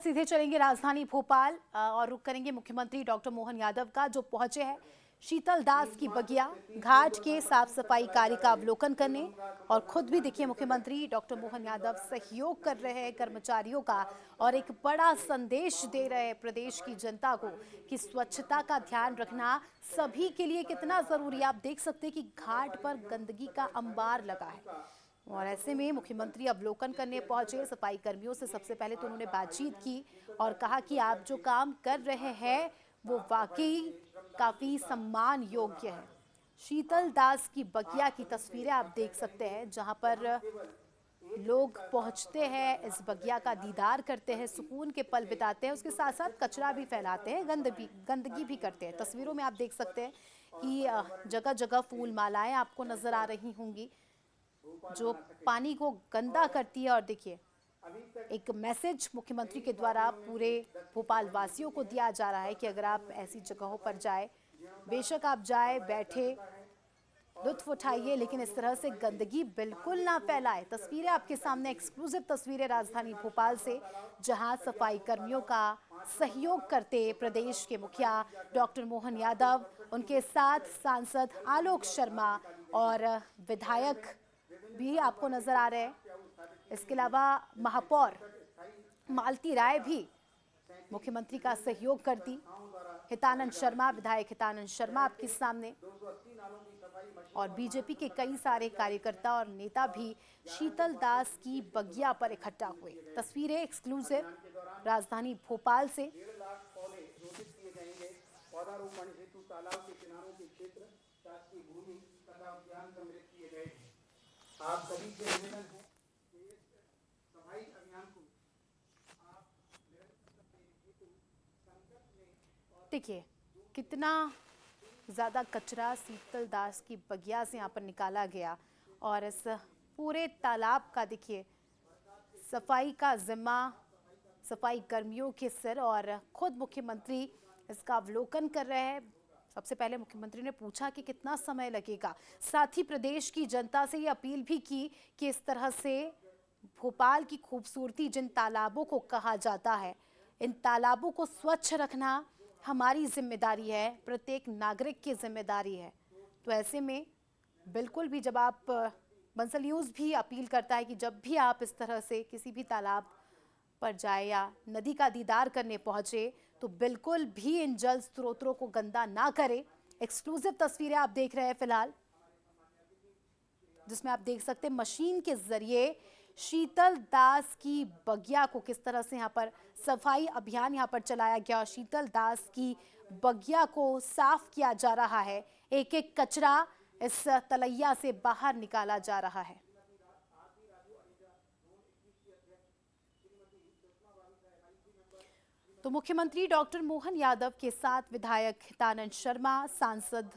सीधे चलेंगे राजधानी भोपाल और रुक करेंगे मुख्यमंत्री डॉक्टर मोहन यादव का, जो पहुंचे हैं शीतल दास की बगिया घाट के साफ सफाई कार्य का अवलोकन करने। और खुद भी देखिए मुख्यमंत्री डॉक्टर मोहन यादव सहयोग कर रहे हैं कर्मचारियों का और एक बड़ा संदेश दे रहे हैं प्रदेश की जनता को कि स्वच्छता का ध्यान रखना सभी के लिए कितना जरूरी है। आप देख सकते हैं कि घाट पर गंदगी का अंबार लगा है और ऐसे में मुख्यमंत्री अवलोकन करने पहुंचे। सफाई कर्मियों से सबसे पहले तो उन्होंने बातचीत की और कहा कि आप जो काम कर रहे हैं वो वाकई काफी सम्मान योग्य है। शीतल दास की बगिया की तस्वीरें आप देख सकते हैं, जहां पर लोग पहुंचते हैं, इस बगिया का दीदार करते हैं, सुकून के पल बिताते हैं, उसके साथ साथ कचरा भी फैलाते हैं, गंदगी भी करते हैं। तस्वीरों में आप देख सकते हैं कि जगह जगह फूल मालाएं आपको नजर आ रही होंगी जो पानी को गंदा करती है। और देखिए एक मैसेज मुख्यमंत्री के द्वारा पूरे भोपाल वासियों को दिया जा रहा है कि अगर आप ऐसी जगहों पर जाए, बेशक आप जाए, बैठे, लुत्फ उठाइए, लेकिन इस तरह से गंदगी बिल्कुल ना फैलाए। तस्वीरें आपके सामने, एक्सक्लूसिव तस्वीरें राजधानी भोपाल से, जहां सफाई कर्मियों का सहयोग करते प्रदेश के मुखिया डॉक्टर मोहन यादव, उनके साथ सांसद आलोक शर्मा और विधायक भी आपको नजर आ रहे हैं। इसके अलावा महापौर मालती राय भी मुख्यमंत्री का सहयोग करती। हितानंद शर्मा, विधायक हितानंद शर्मा आपके सामने, और बीजेपी के कई सारे कार्यकर्ता और नेता भी शीतल दास की बगिया पर इकट्ठा हुए। तस्वीरें एक्सक्लूसिव राजधानी भोपाल से। पौधारोपण हेतु तालाब के किनारों के क्षेत्र शासकीय भूमि तथा उद्यान सम्मिलित किए गए हैं। आप सभी से निवेदन है कि इस सफाई अभियान को आप संकट में। देखिए कितना ज़्यादा कचरा शीतल दास की बगिया से यहाँ पर निकाला गया और इस पूरे तालाब का देखिए सफाई का जिम्मा सफाई कर्मियों के सिर, और खुद मुख्यमंत्री इसका अवलोकन कर रहे हैं। सबसे पहले मुख्यमंत्री ने पूछा कि कितना समय लगेगा, साथ ही प्रदेश की जनता से ये अपील भी की कि इस तरह से भोपाल की खूबसूरती, जिन तालाबों को कहा जाता है, इन तालाबों को स्वच्छ रखना हमारी जिम्मेदारी है, प्रत्येक नागरिक की जिम्मेदारी है। तो ऐसे में बिल्कुल भी जब आप बंसल न्यूज़ भी अपील करता है कि जब भी आप इस तरह से किसी भी तालाब पर जाए या नदी का दीदार करने पहुंचे तो बिल्कुल भी इन जल स्रोतों को गंदा ना करें। एक्सक्लूसिव तस्वीरें आप देख रहे हैं फिलहाल, जिसमें आप देख सकते हैं मशीन के जरिए शीतल दास की बगिया को किस तरह से यहाँ पर सफाई अभियान यहाँ पर चलाया गया। शीतल दास की बगिया को साफ किया जा रहा है, एक एक कचरा इस तलैया से बाहर निकाला जा रहा है। तो मुख्यमंत्री डॉक्टर मोहन यादव के साथ विधायक हितानंद शर्मा, सांसद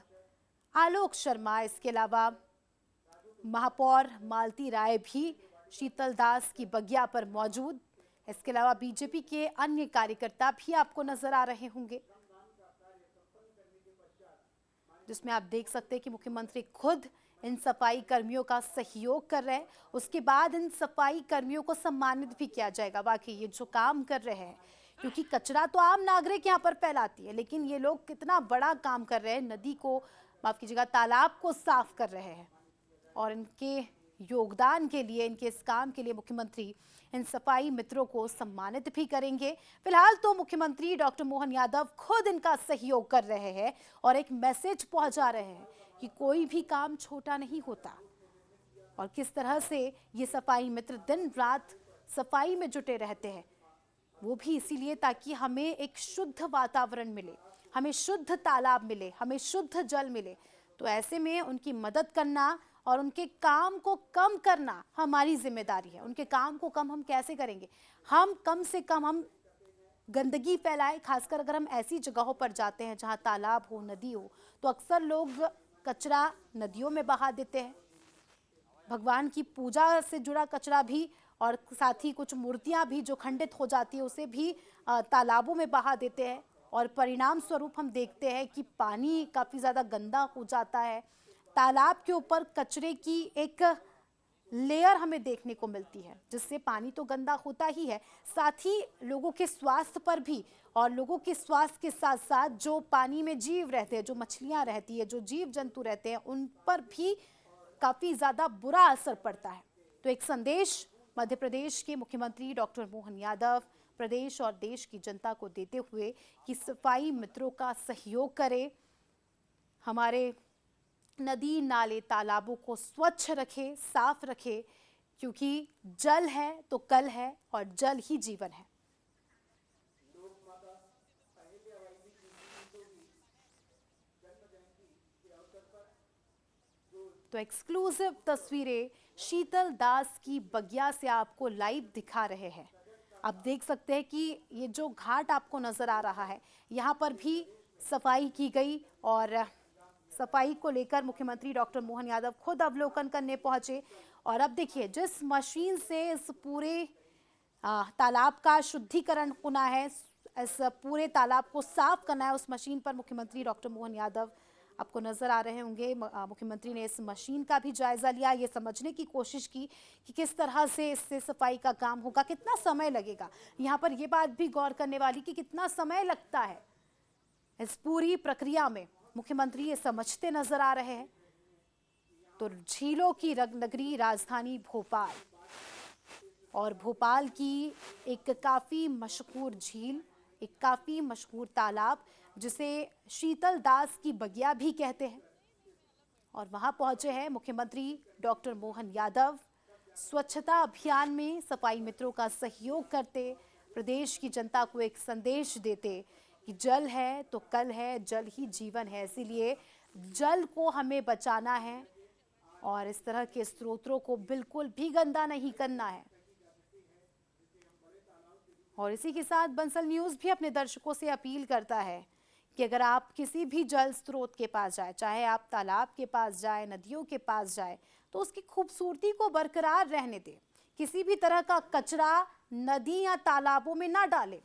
आलोक शर्मा, इसके अलावा महापौर मालती राय भी शीतल दास की बगिया पर मौजूद। इसके अलावा बीजेपी के अन्य कार्यकर्ता भी आपको नजर आ रहे होंगे, जिसमें आप देख सकते हैं कि मुख्यमंत्री खुद इन सफाई कर्मियों का सहयोग कर रहे हैं। उसके बाद इन सफाई कर्मियों को सम्मानित भी किया जाएगा। वाकई ये जो काम कर रहे हैं, क्योंकि कचरा तो आम नागरिक यहाँ पर फैलाती है, लेकिन ये लोग कितना बड़ा काम कर रहे हैं, नदी को, माफ कीजिएगा, तालाब को साफ कर रहे हैं। और इनके योगदान के लिए, इनके इस काम के लिए मुख्यमंत्री इन सफाई मित्रों को सम्मानित भी करेंगे। फिलहाल तो मुख्यमंत्री डॉक्टर मोहन यादव खुद इनका सहयोग कर रहे हैं और एक मैसेज पहुंचा रहे हैं कि कोई भी काम छोटा नहीं होता, और किस तरह से ये सफाई मित्र दिन रात सफाई में जुटे रहते हैं, वो भी इसीलिए ताकि हमें एक शुद्ध वातावरण मिले, हमें शुद्ध तालाब मिले, हमें शुद्ध जल मिले। तो ऐसे में उनकी मदद करना और उनके काम को कम करना हमारी जिम्मेदारी है। उनके काम को कम हम कैसे करेंगे? हम कम से कम हम गंदगी फैलाए, खासकर अगर हम ऐसी जगहों पर जाते हैं जहां तालाब हो, नदी हो, तो अक्सर लोग कचरा नदियों में बहा देते हैं, भगवान की पूजा से जुड़ा कचरा भी, और साथ ही कुछ मूर्तियां भी जो खंडित हो जाती है उसे भी तालाबों में बहा देते हैं, और परिणाम स्वरूप हम देखते हैं कि पानी काफ़ी ज़्यादा गंदा हो जाता है। तालाब के ऊपर कचरे की एक लेयर हमें देखने को मिलती है, जिससे पानी तो गंदा होता ही है, साथ ही लोगों के स्वास्थ्य पर भी, और लोगों के स्वास्थ्य के साथ साथ जो पानी में जीव रहते हैं, जो मछलियां रहती है, जो जीव जंतु रहते हैं, उन पर भी काफी ज्यादा बुरा असर पड़ता है। तो एक संदेश मध्य प्रदेश के मुख्यमंत्री डॉक्टर मोहन यादव प्रदेश और देश की जनता को देते हुए कि सफाई मित्रों का सहयोग करें, हमारे नदी नाले तालाबों को स्वच्छ रखे, साफ रखे, क्योंकि जल है तो कल है और जल ही जीवन है। तो एक्सक्लूसिव तस्वीरें शीतल दास की बगिया से आपको लाइव दिखा रहे हैं। आप देख सकते हैं कि ये जो घाट आपको नजर आ रहा है, यहाँ पर भी सफाई की गई और सफाई को लेकर मुख्यमंत्री डॉक्टर मोहन यादव खुद अवलोकन करने पहुंचे। और अब देखिए, जिस मशीन से इस पूरे तालाब का शुद्धिकरण होना है, इस पूरे तालाब को साफ करना है, उस मशीन पर मुख्यमंत्री डॉक्टर मोहन यादव आपको नजर आ रहे होंगे। मुख्यमंत्री ने इस मशीन का भी जायजा लिया, ये समझने की कोशिश की कि किस तरह से इससे सफाई का काम होगा, कितना समय लगेगा। यहाँ पर ये बात भी गौर करने वाली कि कितना समय लगता है इस पूरी प्रक्रिया में, मुख्यमंत्री ये समझते नजर आ रहे हैं। तो झीलों की नगरी राजधानी भोपाल, और भोपाल की एक काफी मशहूर झील, एक काफी मशहूर तालाब जिसे शीतल दास की बगिया भी कहते हैं, और वहां पहुंचे हैं मुख्यमंत्री डॉक्टर मोहन यादव। स्वच्छता अभियान में सफाई मित्रों का सहयोग करते, प्रदेश की जनता को एक संदेश देते कि जल है तो कल है, जल ही जीवन है, इसीलिए जल को हमें बचाना है और इस तरह के स्रोतों को बिल्कुल भी गंदा नहीं करना है। और इसी के साथ बंसल न्यूज़ भी अपने दर्शकों से अपील करता है कि अगर आप किसी भी जल स्रोत के पास जाए, चाहे आप तालाब के पास जाए, नदियों के पास जाए, तो उसकी खूबसूरती को बरकरार रहने दें। किसी भी तरह का कचरा नदी या तालाबों में ना डालें।